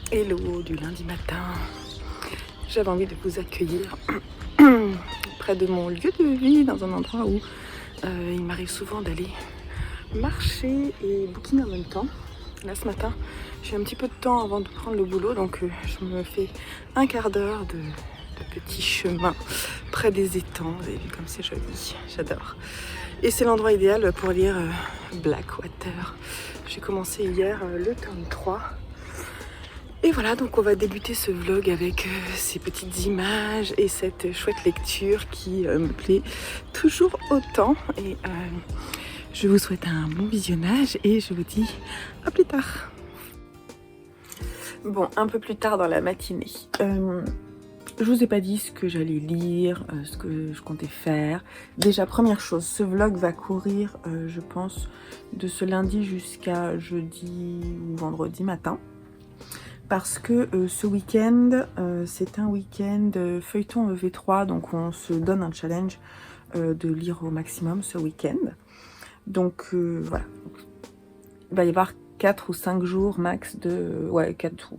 Hello du lundi matin. J'avais envie de vous accueillir près de mon lieu de vie, dans un endroit où il m'arrive souvent d'aller marcher et bouquiner en même temps. Là ce matin, j'ai un petit peu de temps avant de prendre le boulot, donc je me fais un quart d'heure de petits chemins près des étangs. Vous avez vu comme c'est joli, j'adore. Et c'est l'endroit idéal pour lire Blackwater. J'ai commencé hier le tome 3. Et voilà, donc on va débuter ce vlog avec ces petites images et cette chouette lecture qui me plaît toujours autant. Et je vous souhaite un bon visionnage et je vous dis à plus tard. Bon, un peu plus tard dans la matinée. Je vous ai pas dit ce que j'allais lire, ce que je comptais faire. Déjà, première chose, ce vlog va courir, je pense, de ce lundi jusqu'à jeudi ou vendredi matin. Parce que ce week-end, c'est un week-end feuilleton EV3, donc on se donne un challenge de lire au maximum ce week-end. Donc voilà, il va y avoir 4 ou 5 jours max de... Ouais, 4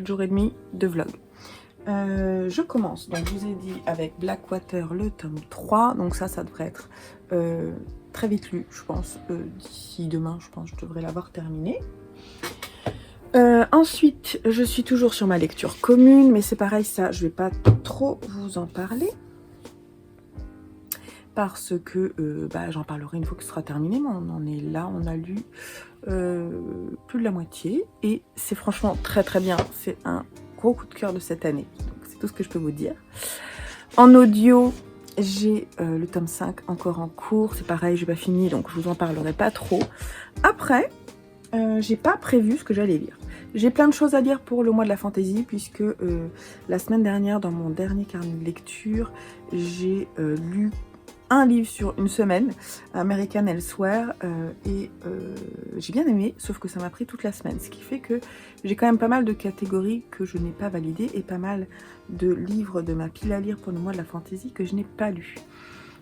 jours et demi de vlog. Je commence, donc je vous ai dit avec Blackwater le tome 3, donc ça devrait être très vite lu, je pense, d'ici demain, je pense que je devrais l'avoir terminé. Ensuite, je suis toujours sur ma lecture commune, mais c'est pareil, ça, je vais pas trop vous en parler. Parce que j'en parlerai une fois que ce sera terminé, mais on en est là, on a lu plus de la moitié. Et c'est franchement très très bien, c'est un gros coup de cœur de cette année. Donc c'est tout ce que je peux vous dire. En audio, j'ai le tome 5 encore en cours, c'est pareil, j'ai pas fini, donc je vous en parlerai pas trop. Après, j'ai pas prévu ce que j'allais lire. J'ai plein de choses à lire pour le mois de la fantaisie, puisque la semaine dernière, dans mon dernier carnet de lecture, j'ai lu un livre sur une semaine, American Elsewhere, et j'ai bien aimé, sauf que ça m'a pris toute la semaine, ce qui fait que j'ai quand même pas mal de catégories que je n'ai pas validées, et pas mal de livres de ma pile à lire pour le mois de la fantaisie que je n'ai pas lus.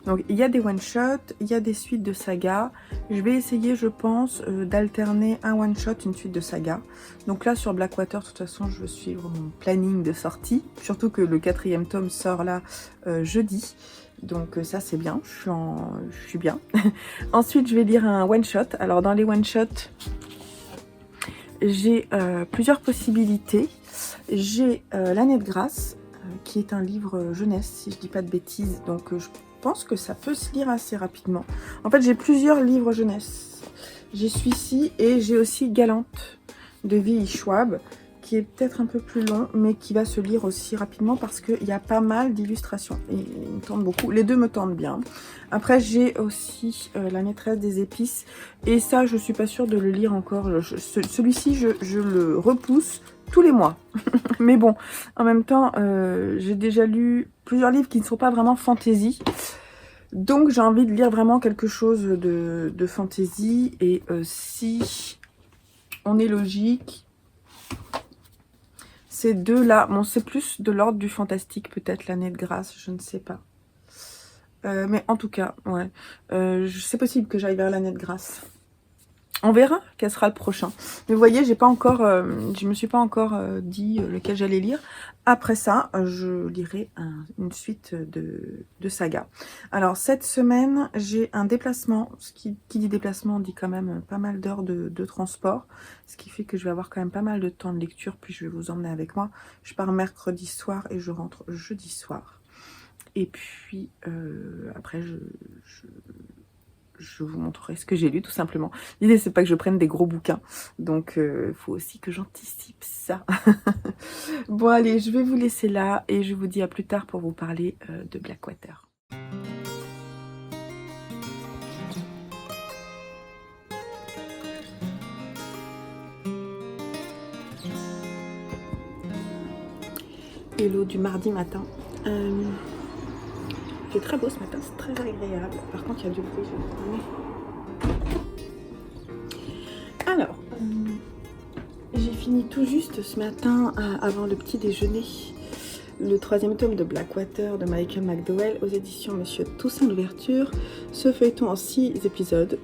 Donc il y a des one-shots, il y a des suites de sagas. Je vais essayer, je pense, d'alterner un one-shot, une suite de sagas. Donc là, sur Blackwater, de toute façon, je vais suivre mon planning de sortie. Surtout que le 4e tome sort là jeudi. Donc ça, c'est bien, je suis bien. Ensuite, je vais lire un one-shot. Alors dans les one-shots, j'ai plusieurs possibilités. J'ai L'année de grâce, qui est un livre jeunesse, si je dis pas de bêtises. Donc je pense que ça peut se lire assez rapidement. En fait, j'ai plusieurs livres jeunesse. J'ai celui-ci et j'ai aussi Galante de V.I. Schwab, qui est peut-être un peu plus long, mais qui va se lire aussi rapidement parce qu'il y a pas mal d'illustrations. Et il me tente beaucoup. Les deux me tentent bien. Après, j'ai aussi La maîtresse des épices. Et ça, je suis pas sûre de le lire encore. Celui-ci, je le repousse tous les mois. Mais bon, en même temps, j'ai déjà lu plusieurs livres qui ne sont pas vraiment fantasy. Donc j'ai envie de lire vraiment quelque chose de fantasy. Et si on est logique, ces deux-là, bon c'est plus de l'ordre du fantastique peut-être, l'année de grâce, je ne sais pas. Mais en tout cas, ouais, c'est possible que j'aille vers l'année de grâce. On verra quel sera le prochain. Mais vous voyez, je me suis pas encore dit lequel j'allais lire. Après ça, je lirai une suite de sagas. Alors, cette semaine, j'ai un déplacement. Qui dit déplacement dit quand même pas mal d'heures de transport. Ce qui fait que je vais avoir quand même pas mal de temps de lecture. Puis je vais vous emmener avec moi. Je pars mercredi soir et je rentre jeudi soir. Et puis, après, je vous montrerai ce que j'ai lu tout simplement. L'idée c'est pas que je prenne des gros bouquins, donc il faut aussi que j'anticipe ça. Bon allez, je vais vous laisser là et je vous dis à plus tard pour vous parler de Blackwater. Hello du mardi matin. Il fait très beau ce matin, c'est très agréable. Par contre, il y a du bruit. Alors, j'ai fini tout juste ce matin, avant le petit déjeuner, le 3e tome de Blackwater de Michael McDowell aux éditions Monsieur Toussaint Louverture. Ce feuilleton en 6 épisodes,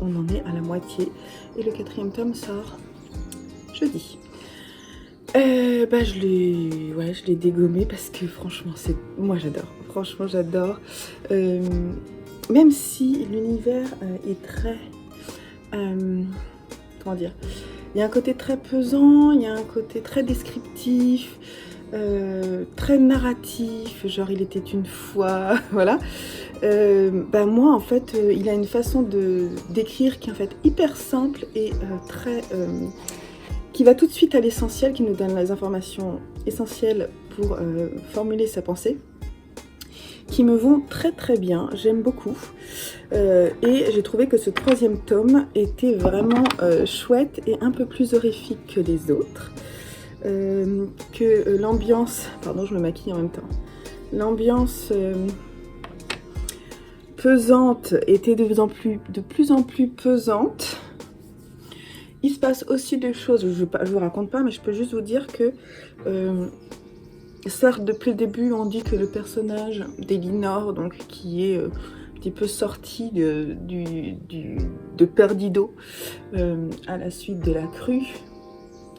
on en est à la moitié. Et le 4e tome sort jeudi. Je l'ai dégommé parce que franchement, moi j'adore. Franchement, j'adore. Même si l'univers est très... comment dire? Il y a un côté très pesant, il y a un côté très descriptif, très narratif, genre il était une fois, voilà. Moi en fait, il a une façon d'écrire qui est en fait hyper simple et très... qui va tout de suite à l'essentiel, qui nous donne les informations essentielles pour formuler sa pensée, qui me vont très très bien, j'aime beaucoup. Et j'ai trouvé que ce troisième tome était vraiment chouette et un peu plus horrifique que les autres. Que l'ambiance... Pardon, je me maquille en même temps. L'ambiance pesante était de plus en plus pesante. Il se passe aussi des choses, je vous raconte pas, mais je peux juste vous dire que certes, depuis le début, on dit que le personnage d'Elinor, donc qui est un petit peu sorti de Perdido à la suite de la crue.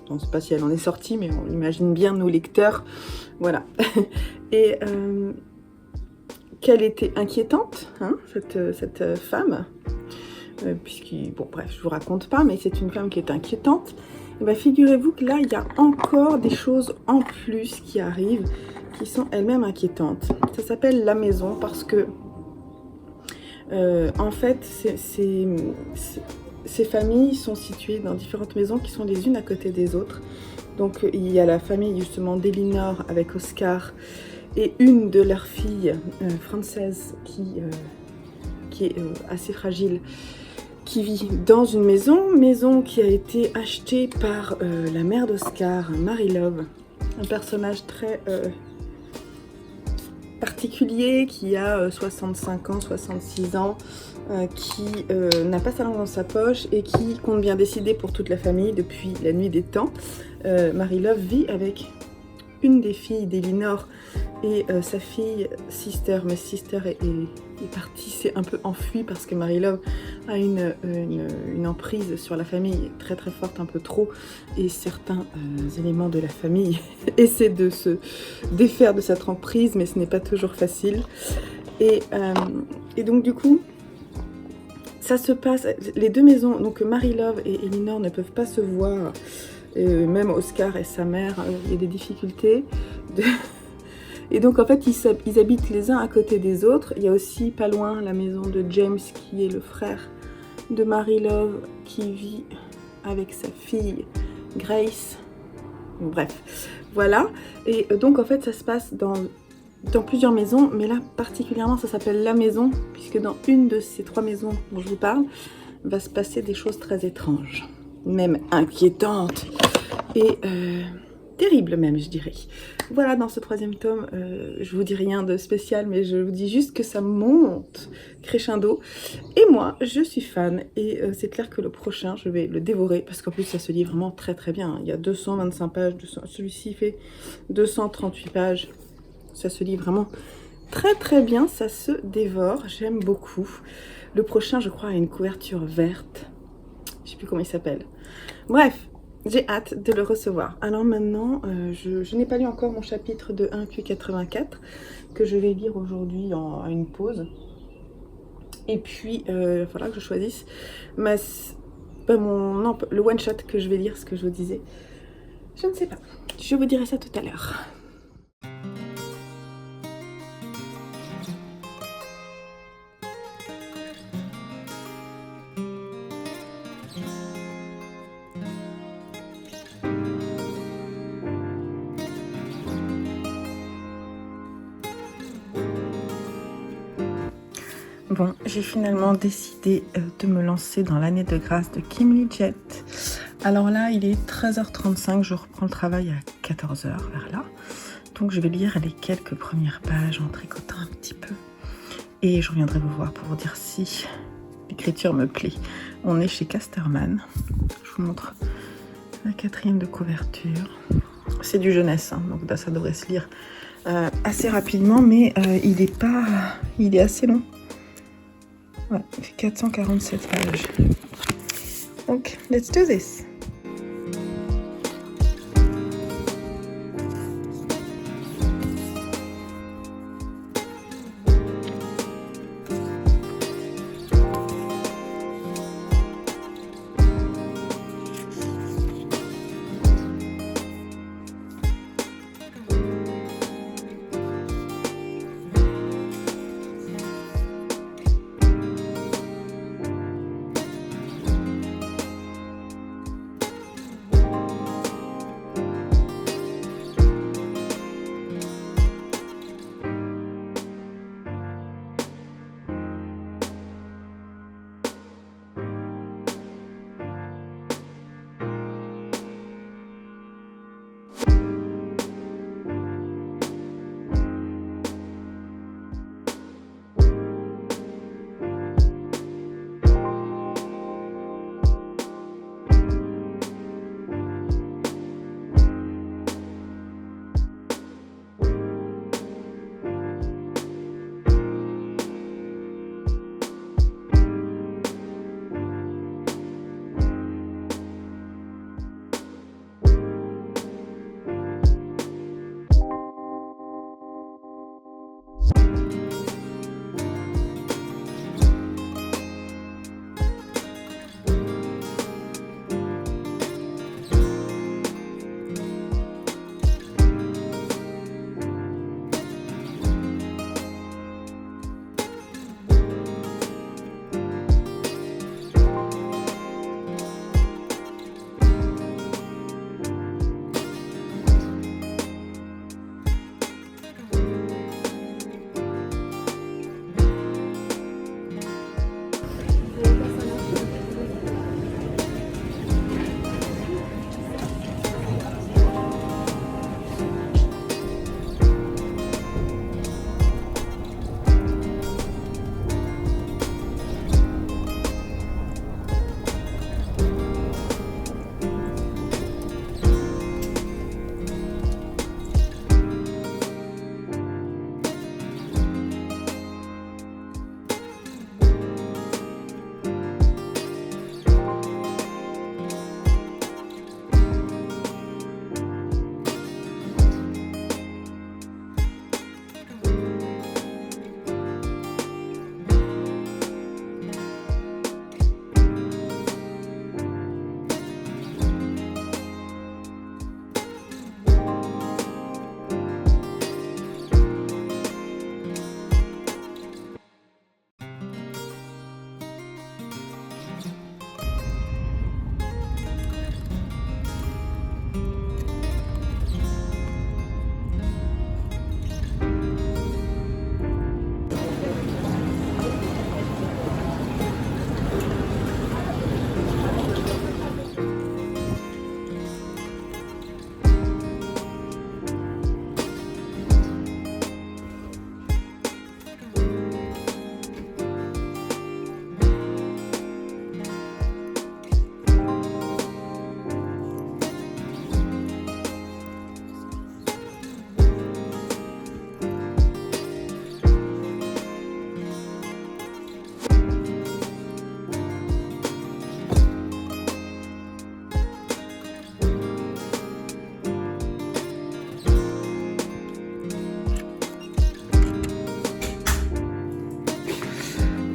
On ne sait pas si elle en est sortie, mais on imagine bien nos lecteurs, voilà. Et qu'elle était inquiétante, hein, cette femme. Bon bref, je vous raconte pas, mais c'est une femme qui est inquiétante. Et bien figurez-vous que là, il y a encore des choses en plus qui arrivent, qui sont elles-mêmes inquiétantes. Ça s'appelle La Maison parce que, en fait, ces familles sont situées dans différentes maisons qui sont les unes à côté des autres. Donc il y a la famille justement d'Elinor avec Oscar et une de leurs filles, Frances, qui est assez fragile, qui vit dans une maison qui a été achetée par la mère d'Oscar, Mary Love, un personnage très particulier qui a 65 ans, 66 ans, qui n'a pas sa langue dans sa poche et qui compte bien décider pour toute la famille depuis la nuit des temps. Mary Love vit avec une des filles d'Elinor et sa fille Sister, mais Sister est partie, s'est un peu enfuie parce que Mary Love a une emprise sur la famille très très forte, un peu trop, et certains éléments de la famille essaient de se défaire de cette emprise, mais ce n'est pas toujours facile. Et donc du coup, ça se passe, les deux maisons, donc Mary Love et Elinor ne peuvent pas se voir, même Oscar et sa mère, il y a des difficultés. Et donc en fait ils habitent les uns à côté des autres. Il y a aussi pas loin la maison de James qui est le frère de Mary Love qui vit avec sa fille Grace. Bref, voilà. Et donc en fait ça se passe dans plusieurs maisons, mais là particulièrement ça s'appelle La Maison, puisque dans une de ces trois maisons dont je vous parle va se passer des choses très étranges, même inquiétantes et terrible même, je dirais. Voilà, dans ce troisième tome, je vous dis rien de spécial, mais je vous dis juste que ça monte crescendo. Et moi, je suis fan, et c'est clair que le prochain, je vais le dévorer, parce qu'en plus, ça se lit vraiment très très bien. Il y a 225 pages, celui-ci fait 238 pages. Ça se lit vraiment très très bien, ça se dévore, j'aime beaucoup. Le prochain, je crois, a une couverture verte. Je sais plus comment il s'appelle. Bref. J'ai hâte de le recevoir. Alors maintenant, je n'ai pas lu encore mon chapitre de 1Q84 que je vais lire aujourd'hui à une pause. Et puis, il va falloir que je choisisse le one-shot que je vais lire, ce que je vous disais. Je ne sais pas. Je vous dirai ça tout à l'heure. Bon, j'ai finalement décidé de me lancer dans l'année de grâce de Kim Lee-jet. Alors là, il est 13h35, je reprends le travail à 14h vers là. Donc je vais lire les quelques premières pages en tricotant un petit peu. Et je reviendrai vous voir pour vous dire si l'écriture me plaît. On est chez Casterman. Je vous montre la 4e de couverture. C'est du jeunesse, hein, donc ça devrait se lire assez rapidement, mais il est assez long. Ouais, il fait 447 pages. Donc, let's do this.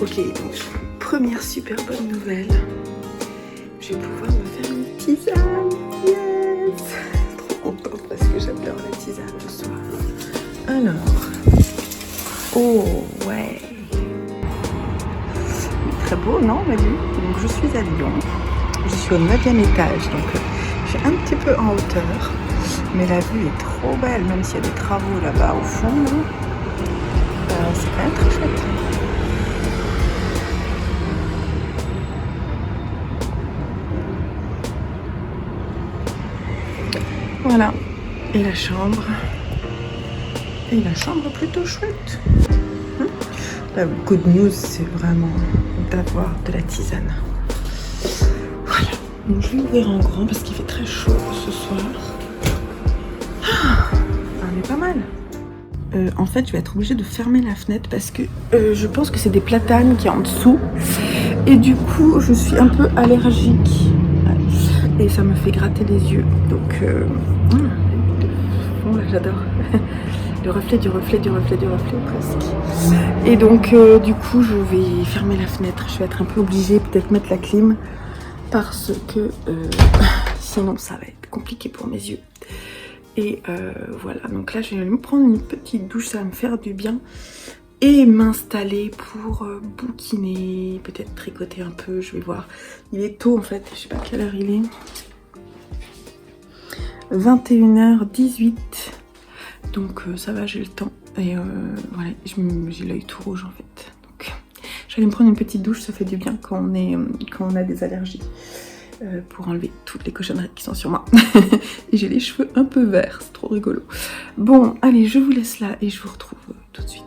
Ok, donc première super bonne nouvelle. Je vais pouvoir me faire une tisane. Yes! Trop contente parce que j'adore la tisane le soir. Alors, oh ouais. Très beau, non, Manu? Donc je suis à Lyon. Je suis au 9e étage, donc je suis un petit peu en hauteur. Mais la vue est trop belle, même s'il y a des travaux là-bas au fond. C'est quand même très chouette. Voilà. Et la chambre. Et la chambre plutôt chouette. La good news, c'est vraiment d'avoir de la tisane. Voilà. Donc je vais ouvrir en grand parce qu'il fait très chaud ce soir. On est pas mal. En fait, je vais être obligée de fermer la fenêtre parce que je pense que c'est des platanes qui est en dessous. Et du coup, je suis un peu allergique. Et ça me fait gratter les yeux. Donc, bon, là, j'adore. Le reflet du reflet du reflet du reflet, presque. Et donc, du coup, je vais fermer la fenêtre. Je vais être un peu obligée, peut-être mettre la clim. Parce que sinon, ça va être compliqué pour mes yeux. Et voilà, donc là je vais me prendre une petite douche, ça va me faire du bien. Et m'installer pour bouquiner, peut-être tricoter un peu, je vais voir. Il est tôt en fait, je sais pas quelle heure il est. 21h18. Donc ça va, j'ai le temps. Et voilà, j'ai l'œil tout rouge en fait. Donc j'allais me prendre une petite douche, ça fait du bien quand on a des allergies. Pour enlever toutes les cochonneries qui sont sur moi. Et j'ai les cheveux un peu verts, c'est trop rigolo. Bon, allez, je vous laisse là et je vous retrouve tout de suite.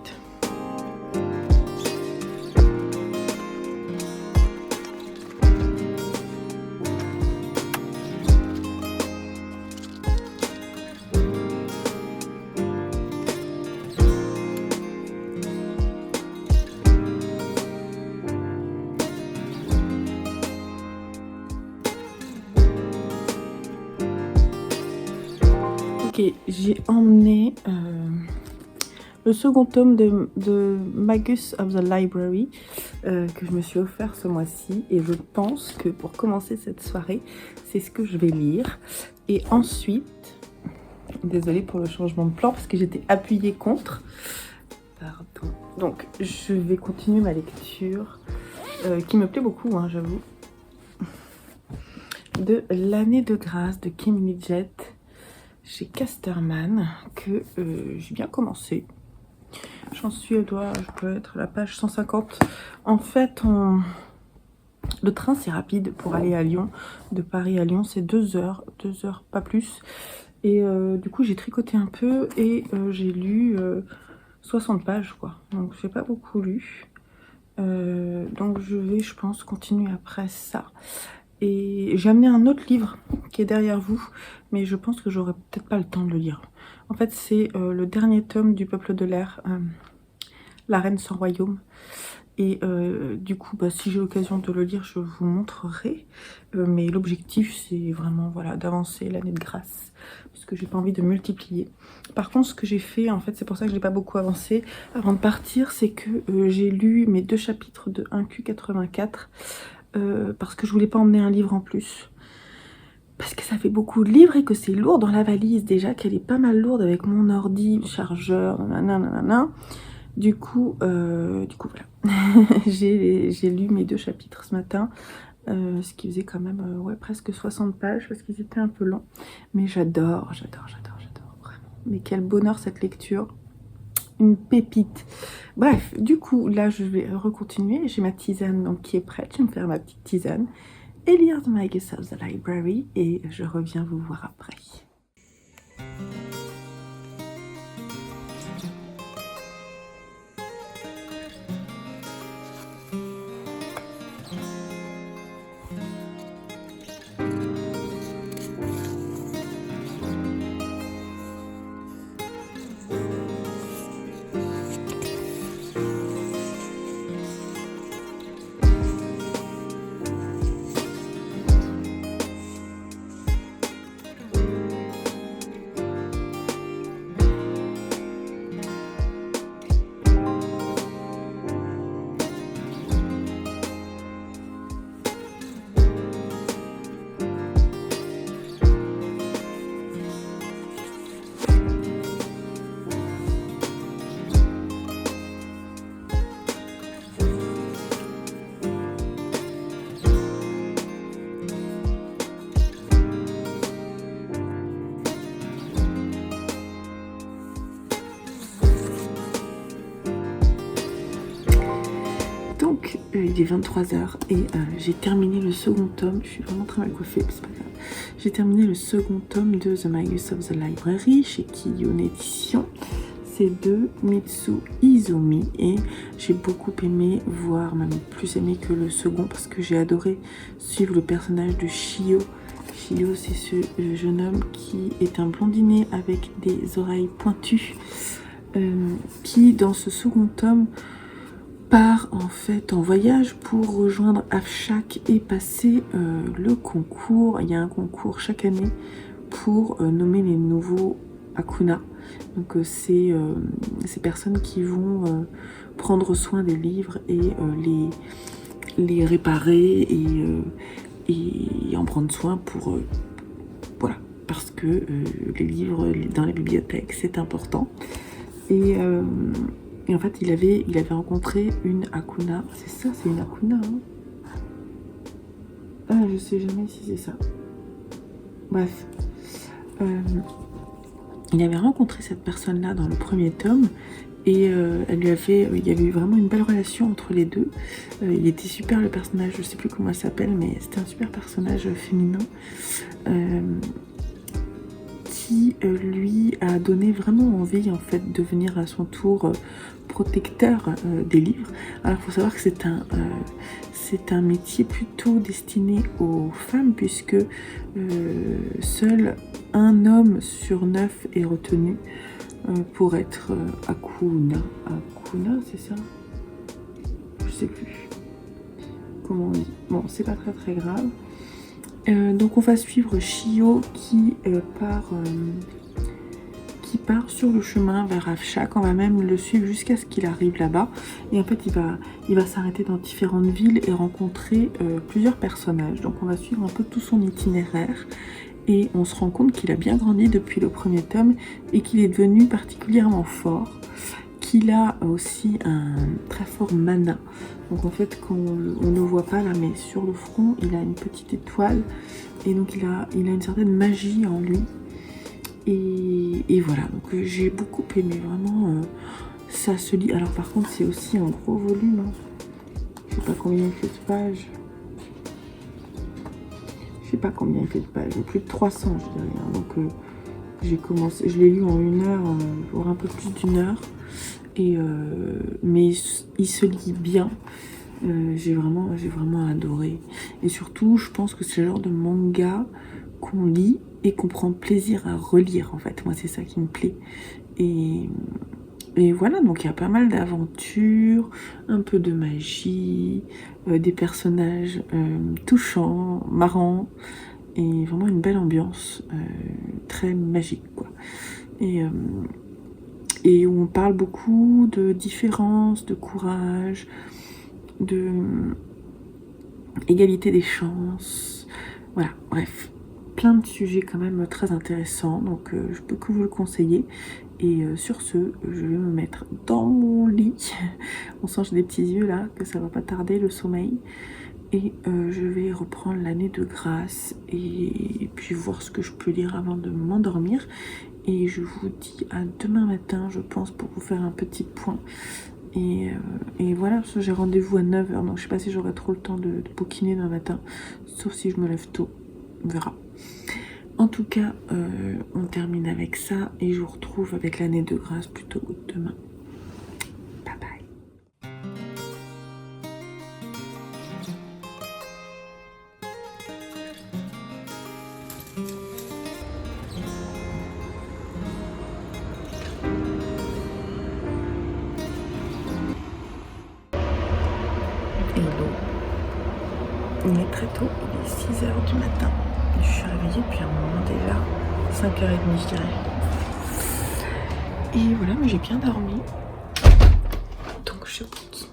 Ok, j'ai emmené le second tome de Magus of the Library que je me suis offert ce mois-ci et je pense que pour commencer cette soirée, c'est ce que je vais lire. Et ensuite, désolée pour le changement de plan parce que j'étais appuyée contre. Pardon. Donc, je vais continuer ma lecture qui me plaît beaucoup, hein, j'avoue. De L'année de grâce de Kim Lidgett chez Casterman que j'ai bien commencé. J'en suis, je peux être à la page 150. En fait, le train c'est rapide pour aller à Lyon. De Paris à Lyon, c'est 2 heures, pas plus. Et du coup, j'ai tricoté un peu et j'ai lu 60 pages, quoi. Donc, j'ai pas beaucoup lu. Donc, je vais, je pense, continuer après ça. Et j'ai amené un autre livre qui est derrière vous, mais je pense que j'aurai peut-être pas le temps de le lire. En fait, c'est le dernier tome du Peuple de l'air, La Reine sans royaume. Et du coup, bah, si j'ai l'occasion de le lire, je vous montrerai. Mais l'objectif, c'est vraiment voilà, d'avancer l'année de grâce, parce que j'ai pas envie de multiplier. Par contre, ce que j'ai fait, en fait, c'est pour ça que je n'ai pas beaucoup avancé avant de partir, c'est que j'ai lu mes 2 chapitres de 1Q84. Parce que je voulais pas emmener un livre en plus. Parce que ça fait beaucoup de livres et que c'est lourd dans la valise. Déjà qu'elle est pas mal lourde avec mon ordi, chargeur, nanana. Du coup voilà. j'ai lu mes 2 chapitres ce matin. Ce qui faisait quand même ouais, presque 60 pages parce qu'ils étaient un peu longs. Mais j'adore, vraiment. Mais quel bonheur cette lecture. Une pépite. Bref, du coup, là, je vais recontinuer. J'ai ma tisane donc, qui est prête. Je vais me faire ma petite tisane et lire The Magus of the Library. Et je reviens vous voir après. il est 23h et j'ai terminé le second tome. Je suis vraiment très mal coiffée, c'est pas grave. J'ai terminé le second tome de The Magus of the Library chez Kiyun Édition. C'est de Mitsu Izumi et j'ai beaucoup aimé, voire même plus aimé que le second parce que j'ai adoré suivre le personnage de Shio. Shio, c'est ce jeune homme qui est un blondinet avec des oreilles pointues qui dans ce second tome part en fait en voyage pour rejoindre Afshak et passer le concours. Il y a un concours chaque année pour nommer les nouveaux Akuna. Donc c'est ces personnes qui vont prendre soin des livres et les réparer et en prendre soin pour voilà, parce que les livres dans la bibliothèque c'est important. Et en fait, il avait rencontré une Akuna. C'est ça, c'est une Akuna. Hein, ah, je sais jamais si c'est ça. Bref. Il avait rencontré cette personne-là dans le premier tome. Et il y avait eu vraiment une belle relation entre les deux. Il était super le personnage, je sais plus comment elle s'appelle, mais c'était un super personnage féminin. Qui lui a donné vraiment envie en fait de devenir à son tour protecteur des livres. Alors il faut savoir que c'est un métier plutôt destiné aux femmes puisque seul un homme sur 9 est retenu pour être Akuna. Akuna, c'est ça? Je sais plus comment on dit. Bon, c'est pas très grave. Donc on va suivre Shio qui part sur le chemin vers Afshak. On va même le suivre jusqu'à ce qu'il arrive là-bas. Et en fait, il va s'arrêter dans différentes villes et rencontrer plusieurs personnages. Donc on va suivre un peu tout son itinéraire. Et on se rend compte qu'il a bien grandi depuis le premier tome et qu'il est devenu particulièrement fort. Qu'il a aussi un très fort mana. Donc en fait, quand on ne voit pas là, mais sur le front, il a une petite étoile. Et donc il a une certaine magie en lui. Et voilà, donc j'ai beaucoup aimé, vraiment, ça se lit. Alors par contre, c'est aussi un gros volume. Hein. Je sais pas combien il fait de pages. Je sais pas combien il fait de pages. Plus de 300, je dirais. Hein. Donc j'ai commencé, je l'ai lu en 1 heure, voire un peu plus d'1 heure. Mais il se lit bien. J'ai vraiment adoré. Et surtout, je pense que c'est le genre de manga qu'on lit et qu'on prend plaisir à relire, en fait. Moi, c'est ça qui me plaît. Et voilà, donc il y a pas mal d'aventures, un peu de magie, des personnages touchants, marrants, et vraiment une belle ambiance, très magique, quoi. Et où on parle beaucoup de différence, de courage, de égalité des chances, voilà, bref, plein de sujets quand même très intéressants, donc je peux que vous le conseiller. Et sur ce, je vais me mettre dans mon lit, on sent que j'ai des petits yeux là, que ça va pas tarder le sommeil, et je vais reprendre l'année de grâce et puis voir ce que je peux lire avant de m'endormir. Et je vous dis à demain matin, je pense, pour vous faire un petit point. Et voilà, parce que j'ai rendez-vous à 9h, donc je sais pas si j'aurai trop le temps de bouquiner demain matin, sauf si je me lève tôt, on verra. En tout cas, on termine avec ça et je vous retrouve avec l'année de grâce plutôt demain. Bye bye. Hello. Il est très tôt, il est 6h du matin. Je suis réveillée depuis un moment déjà, 5h30 je dirais. Et voilà, mais j'ai bien dormi. Donc je bouquine.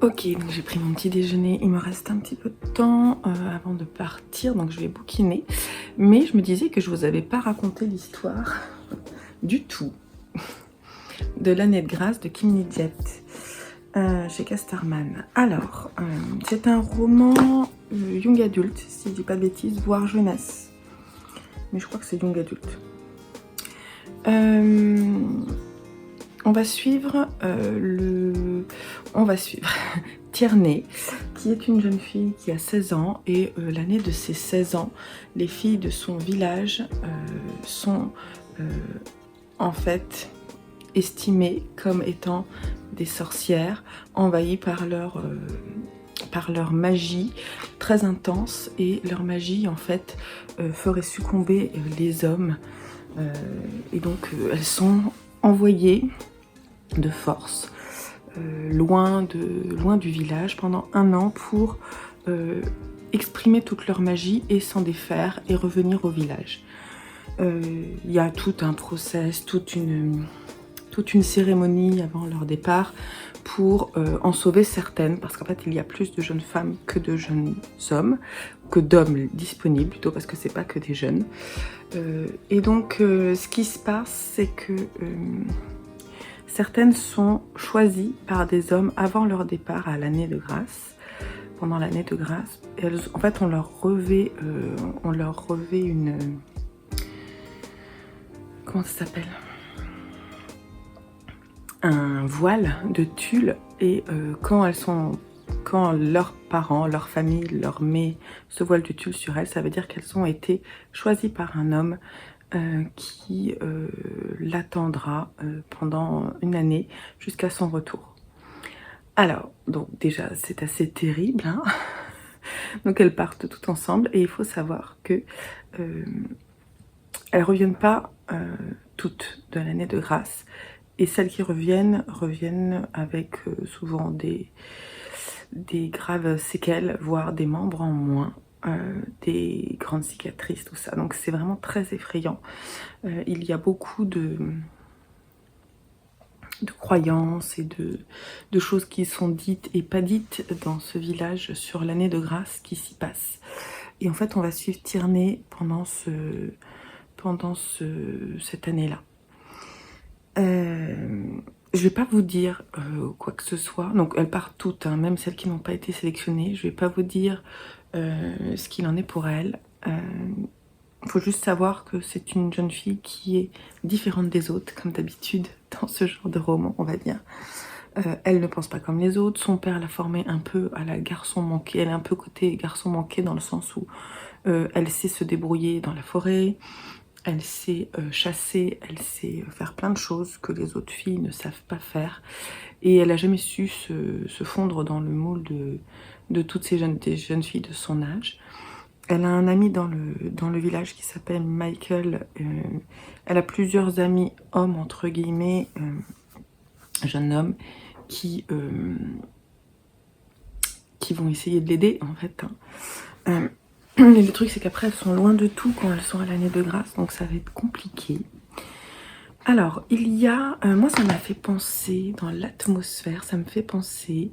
Ok, donc j'ai pris mon petit déjeuner, il me reste un petit peu de temps avant de partir, donc je vais bouquiner. Mais je me disais que je vous avais pas raconté l'histoire du tout de l'année de grâce de Kim Nidjet chez Casterman. Alors, c'est un roman young adulte, si je dis pas de bêtises, voire jeunesse. Mais je crois que c'est young adulte. On va suivre Tierney, qui est une jeune fille qui a 16 ans, et l'année de ses 16 ans, les filles de son village sont en fait estimées comme étant des sorcières, envahies par leur magie très intense, et leur magie en fait ferait succomber les hommes, et donc elles sont envoyées de force loin du village pendant 1 an pour exprimer toute leur magie et s'en défaire et revenir au village. Il y a tout un process, toute une cérémonie avant leur départ pour en sauver certaines, parce qu'en fait il y a plus de jeunes femmes que de jeunes hommes, que d'hommes disponibles plutôt, parce que c'est pas que des jeunes. Et donc ce qui se passe, c'est que certaines sont choisies par des hommes avant leur départ à l'année de grâce. Pendant l'année de grâce, en fait, on leur revêt une... Comment ça s'appelle? Un voile de tulle, et quand leurs parents, leur famille leur met ce voile de tulle sur elles, ça veut dire qu'elles ont été choisies par un homme qui l'attendra pendant 1 année jusqu'à son retour. Alors, donc déjà, c'est assez terrible, hein. Donc elles partent toutes ensemble, et il faut savoir que elles reviennent pas toutes de l'année de grâce, et celles qui reviennent avec souvent des graves séquelles, voire des membres en moins. Des grandes cicatrices, tout ça. Donc c'est vraiment très effrayant. Il y a beaucoup de croyances et de choses qui sont dites et pas dites dans ce village sur l'année de grâce qui s'y passe. Et en fait, on va suivre Tierney pendant cette année-là. Je vais pas vous dire quoi que ce soit. Donc elles partent toutes, hein, même celles qui n'ont pas été sélectionnées. Je vais pas vous dire ce qu'il en est pour elles. Il faut juste savoir que c'est une jeune fille qui est différente des autres, comme d'habitude dans ce genre de roman, on va dire. Elle ne pense pas comme les autres. Son père l'a formée un peu à la garçon manqué. Elle est un peu côté garçon manqué dans le sens où elle sait se débrouiller dans la forêt, elle sait chasser, elle sait faire plein de choses que les autres filles ne savent pas faire. Et elle n'a jamais su se fondre dans le moule de toutes ces jeunes filles de son âge. Elle a un ami dans le village qui s'appelle Michael. Elle a plusieurs amis hommes, entre guillemets, jeunes hommes, qui vont essayer de l'aider, en fait. Mais le truc, c'est qu'après, elles sont loin de tout quand elles sont à l'année de grâce, donc ça va être compliqué. Alors, il y a... moi, ça m'a fait penser, dans l'atmosphère, ça me fait penser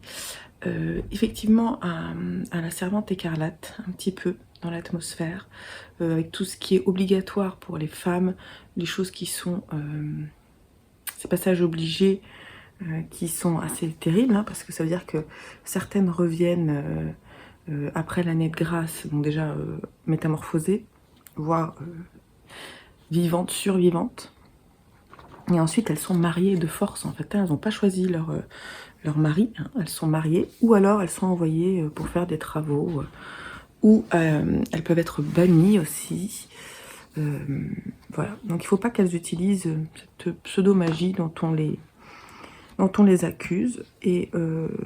effectivement à la Servante écarlate, un petit peu, dans l'atmosphère, avec tout ce qui est obligatoire pour les femmes, les choses qui sont... ces passages obligés qui sont assez terribles, hein, parce que ça veut dire que certaines reviennent après l'année de grâce, donc déjà métamorphosées, voire vivantes, survivantes. Et ensuite, elles sont mariées de force, en fait. Elles n'ont pas choisi leur mari, hein. Elles sont mariées, ou alors elles sont envoyées pour faire des travaux, ou elles peuvent être bannies aussi. Voilà. Donc il ne faut pas qu'elles utilisent cette pseudo-magie dont on les accuse. Et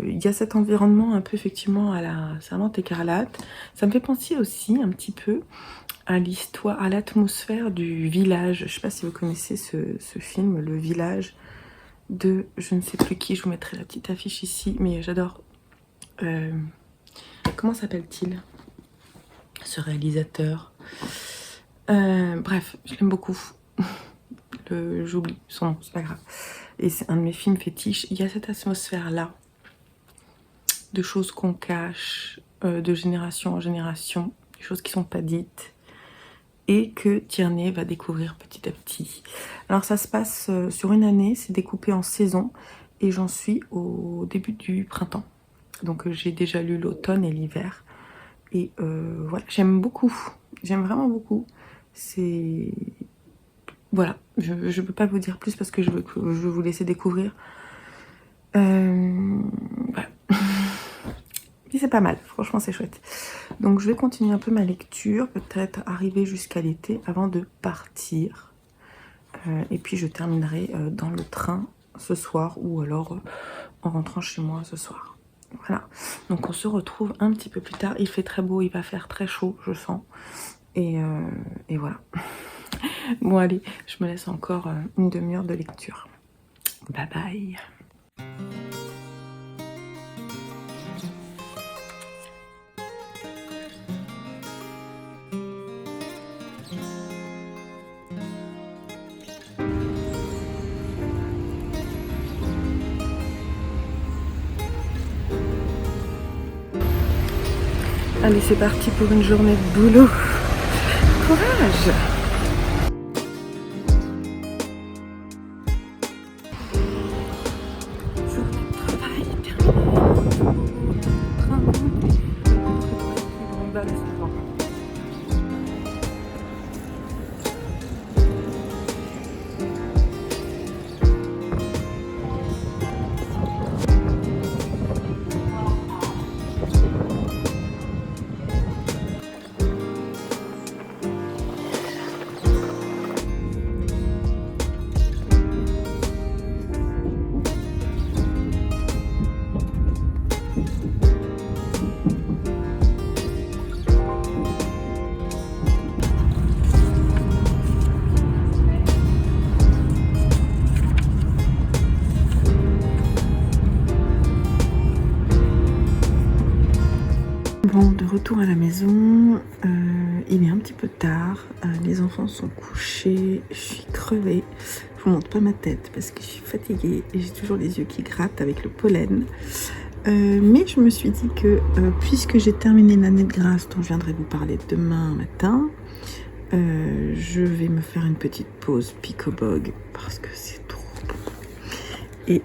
il y a cet environnement un peu effectivement à la Servante écarlate. Ça me fait penser aussi un petit peu à l'histoire, à l'atmosphère du village. Je ne sais pas si vous connaissez ce film, Le Village, de je ne sais plus qui. Je vous mettrai la petite affiche ici, mais j'adore. Comment s'appelle-t-il, ce réalisateur? Bref, je l'aime beaucoup. J'oublie son nom, c'est pas grave. Et c'est un de mes films fétiches. Il y a cette atmosphère-là de choses qu'on cache de génération en génération, des choses qui sont pas dites et que Tierney va découvrir petit à petit. Alors ça se passe sur une année, c'est découpé en saisons et j'en suis au début du printemps. Donc j'ai déjà lu l'automne et l'hiver et voilà, j'aime beaucoup, j'aime vraiment beaucoup. C'est... Voilà, je ne peux pas vous dire plus parce que je veux vous laisser découvrir. Voilà. Mais c'est pas mal, franchement c'est chouette. Donc je vais continuer un peu ma lecture, peut-être arriver jusqu'à l'été avant de partir. Et puis je terminerai dans le train ce soir ou alors en rentrant chez moi ce soir. Voilà, donc on se retrouve un petit peu plus tard. Il fait très beau, il va faire très chaud, je sens. Et voilà. Bon allez, je me laisse encore une demi-heure de lecture. Bye bye. Allez, c'est parti pour une journée de boulot. Courage! Journée de travail terminée. Bon, de retour à la maison, il est un petit peu tard, les enfants sont couchés, je suis crevée, je vous montre pas ma tête parce que je suis fatiguée et j'ai toujours les yeux qui grattent avec le pollen. Mais je me suis dit que puisque j'ai terminé l'année de grâce dont je viendrai vous parler demain matin, je vais me faire une petite pause Picobog parce que c'est trop beau. Et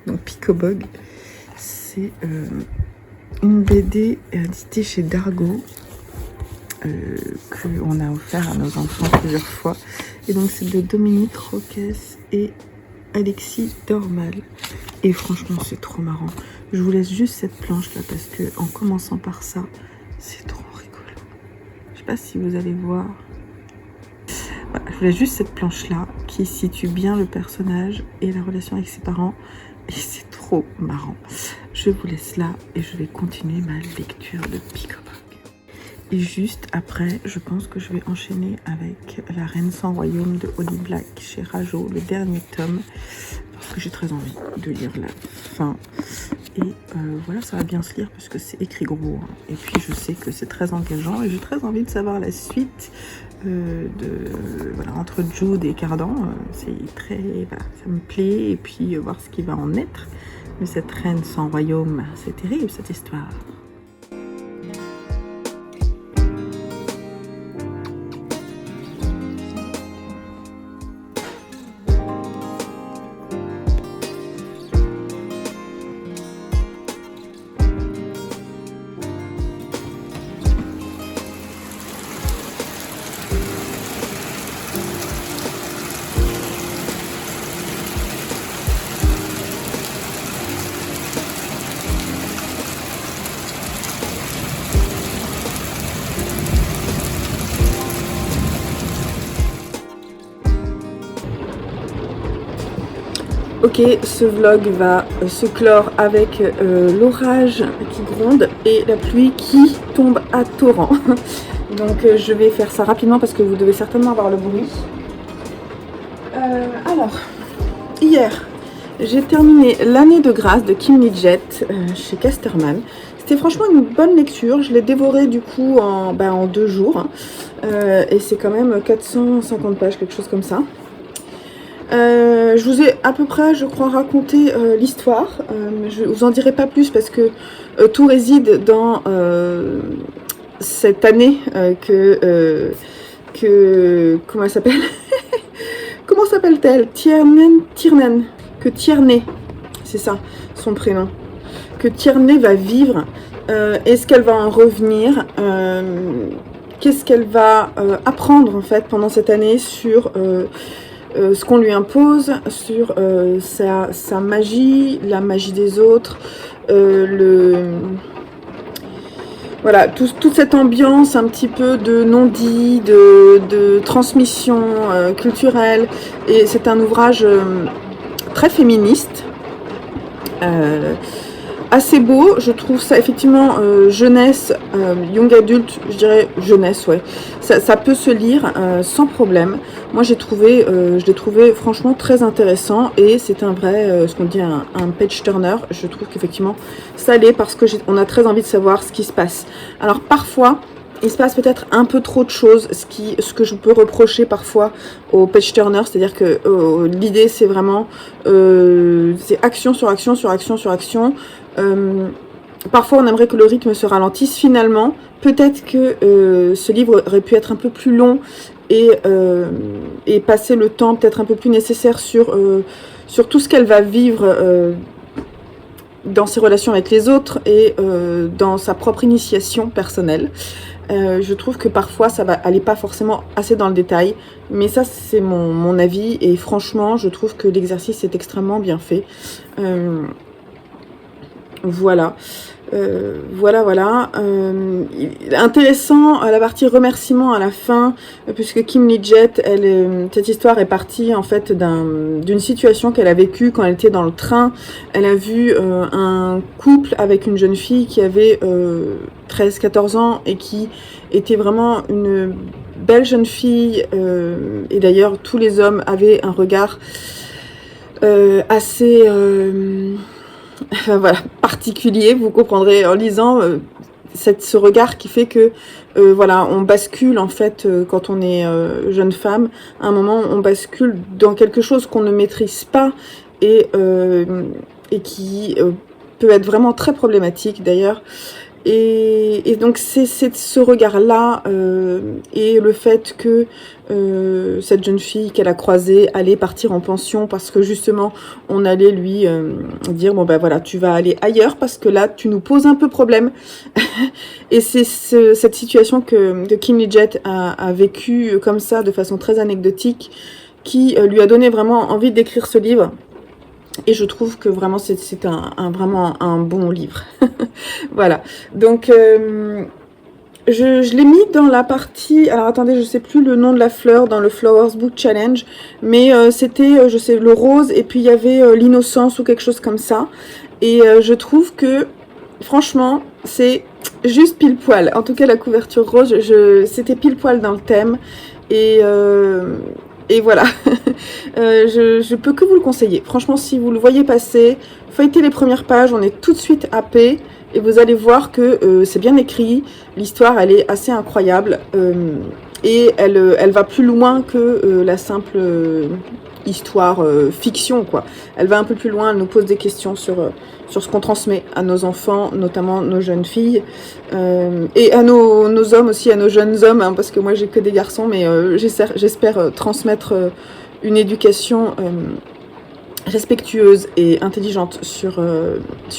donc Picobog, c'est... une BD éditée chez Dargaud qu'on a offert à nos enfants plusieurs fois. Et donc c'est de Dominique Roquès et Alexis Dormal. Et franchement c'est trop marrant. Je vous laisse juste cette planche là parce que en commençant par ça, c'est trop rigolo. Je sais pas si vous allez voir. Voilà, je vous laisse juste cette planche là qui situe bien le personnage et la relation avec ses parents. Et c'est trop marrant. Je vous laisse là et je vais continuer ma lecture de Picobog. Et juste après, je pense que je vais enchaîner avec La Reine sans royaume de Holly Black chez Rajo, le dernier tome, parce que j'ai très envie de lire la fin. Et voilà, ça va bien se lire parce que c'est écrit gros. Hein. Et puis je sais que c'est très engageant et j'ai très envie de savoir la suite. Voilà, entre Jude et Cardan, c'est très, voilà, ça me plaît et puis voir ce qui va en être. Mais cette reine sans royaume, c'est terrible cette histoire. Ok, ce vlog va se clore avec l'orage qui gronde et la pluie qui tombe à torrent. Donc je vais faire ça rapidement parce que vous devez certainement avoir le bruit. Alors, hier, j'ai terminé l'année de grâce de Kim Lidgett chez Casterman. C'était franchement une bonne lecture, je l'ai dévoré du coup en 2 jours. Et c'est quand même 450 pages, quelque chose comme ça. Je vous ai à peu près, je crois, raconté l'histoire. Je vous en dirai pas plus parce que tout réside dans cette année comment elle s'appelle? Comment s'appelle-t-elle? Tiernan. Que Tierney, c'est ça son prénom. Que Tierney va vivre. Est-ce qu'elle va en revenir? Qu'est-ce qu'elle va apprendre en fait pendant cette année sur ce qu'on lui impose, sur sa magie, la magie des autres, voilà, toute cette ambiance un petit peu de non-dit, de transmission culturelle. Et c'est un ouvrage très féministe, assez beau. Je trouve ça effectivement jeunesse, young adulte, je dirais jeunesse, ouais. Ça peut se lire sans problème. Moi je l'ai trouvé franchement très intéressant et c'est un vrai, ce qu'on dit un page turner. Je trouve qu'effectivement ça l'est parce que on a très envie de savoir ce qui se passe. Alors parfois il se passe peut-être un peu trop de choses, ce que je peux reprocher parfois au page turner, c'est-à-dire que l'idée c'est vraiment c'est action sur action sur action sur action. Parfois on aimerait que le rythme se ralentisse. Finalement peut-être que ce livre aurait pu être un peu plus long et passer le temps peut-être un peu plus nécessaire sur tout ce qu'elle va vivre dans ses relations avec les autres et dans sa propre initiation personnelle. Je trouve que parfois ça va aller pas forcément assez dans le détail, mais ça c'est mon avis et franchement je trouve que l'exercice est extrêmement bien fait. Voilà. Voilà. Intéressant la partie remerciement à la fin, puisque Kim Lee-jet, cette histoire est partie en fait d'une situation qu'elle a vécue quand elle était dans le train. Elle a vu un couple avec une jeune fille qui avait 13-14 ans et qui était vraiment une belle jeune fille. Et d'ailleurs, tous les hommes avaient un regard assez... voilà, particulier, vous comprendrez en lisant ce regard qui fait que voilà, on bascule en fait quand on est jeune femme, à un moment on bascule dans quelque chose qu'on ne maîtrise pas et qui peut être vraiment très problématique d'ailleurs. Et donc c'est ce regard-là et le fait que cette jeune fille qu'elle a croisée allait partir en pension parce que justement on allait lui dire bon ben voilà tu vas aller ailleurs parce que là tu nous poses un peu problème. Et c'est cette situation que Kim Lee-jet a vécue comme ça de façon très anecdotique qui lui a donné vraiment envie d'écrire ce livre. Et je trouve que vraiment c'est vraiment un bon livre. Voilà, donc je l'ai mis dans la partie, alors attendez, je sais plus le nom de la fleur dans le Flowers Book Challenge, mais c'était, je sais, le rose, et puis il y avait l'innocence ou quelque chose comme ça. Et je trouve que, franchement, c'est juste pile poil. En tout cas, la couverture rose, c'était pile poil dans le thème. Et voilà, je peux que vous le conseiller. Franchement, si vous le voyez passer, feuilletez les premières pages, on est tout de suite happé. Et vous allez voir que c'est bien écrit, l'histoire elle est assez incroyable. Et elle va plus loin que la simple histoire fiction, quoi. Elle va un peu plus loin, elle nous pose des questions sur ce qu'on transmet à nos enfants, notamment nos jeunes filles, et à nos hommes aussi, à nos jeunes hommes, hein, parce que moi j'ai que des garçons, mais j'espère transmettre une éducation respectueuse et intelligente sur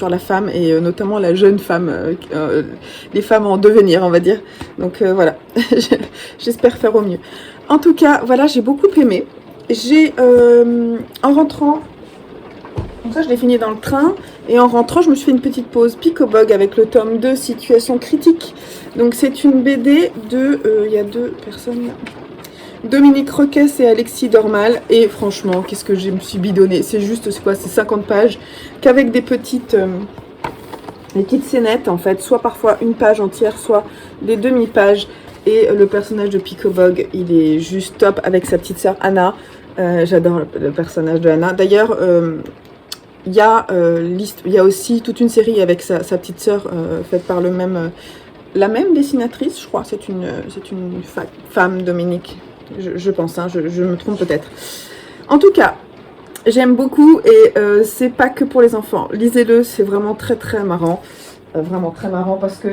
la femme, et notamment la jeune femme, les femmes en devenir, on va dire. Donc voilà, j'espère faire au mieux. En tout cas, voilà, j'ai beaucoup aimé. J'ai, en rentrant, comme ça je l'ai fini dans le train, et en rentrant je me suis fait une petite pause Picobog avec le tome 2, Situation critique. Donc c'est une BD de, il y a deux personnes là, Dominique Roquès et Alexis Dormal, et franchement qu'est-ce que je me suis bidonnée. C'est juste, c'est quoi, c'est 50 pages qu'avec des petites scénettes en fait, soit parfois une page entière, soit des demi-pages. Et le personnage de Picobog, il est juste top avec sa petite sœur Anna. J'adore le personnage de Anna. D'ailleurs, il y a aussi toute une série avec sa petite sœur faite par la même dessinatrice, je crois. C'est une femme, Dominique, je pense, hein, je me trompe peut-être. En tout cas, j'aime beaucoup et c'est pas que pour les enfants. Lisez-le, c'est vraiment très très marrant. Vraiment très marrant parce que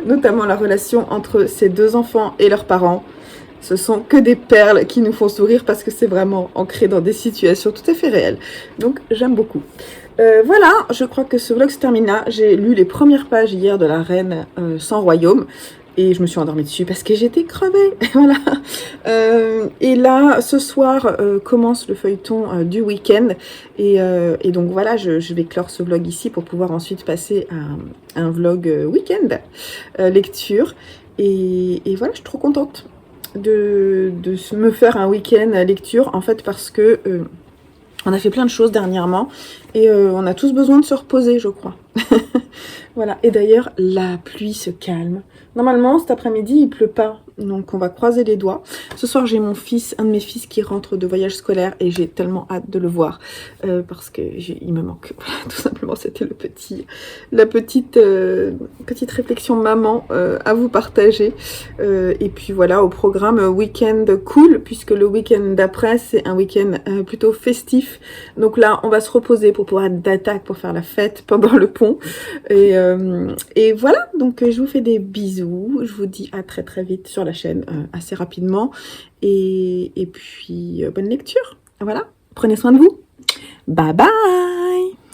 notamment la relation entre ces deux enfants et leurs parents, ce sont que des perles qui nous font sourire parce que c'est vraiment ancré dans des situations tout à fait réelles. Donc j'aime beaucoup. Voilà, je crois que ce vlog se termine là. J'ai lu les premières pages hier de La Reine sans Royaume. Et je me suis endormie dessus parce que j'étais crevée. Voilà. Et là, ce soir, commence le feuilleton du week-end. Et donc voilà, je vais clore ce vlog ici pour pouvoir ensuite passer à un vlog week-end lecture. Et voilà, je suis trop contente de me faire un week-end lecture. En fait, parce que on a fait plein de choses dernièrement. Et on a tous besoin de se reposer, je crois. Voilà, et d'ailleurs, la pluie se calme. Normalement, cet après-midi, il pleut pas, donc on va croiser les doigts. Ce soir, j'ai mon fils, un de mes fils qui rentre de voyage scolaire et j'ai tellement hâte de le voir parce que il me manque. Voilà, tout simplement, c'était la petite réflexion maman à vous partager. Et puis voilà, au programme week-end cool, puisque le week-end d'après, c'est un week-end plutôt festif. Donc là, on va se reposer pour pouvoir être d'attaque, pour faire la fête pendant le pont. Et voilà, donc je vous fais des bisous. Je vous dis à très très vite sur la chaîne, assez rapidement. Et puis, bonne lecture. Voilà, prenez soin de vous. Bye bye!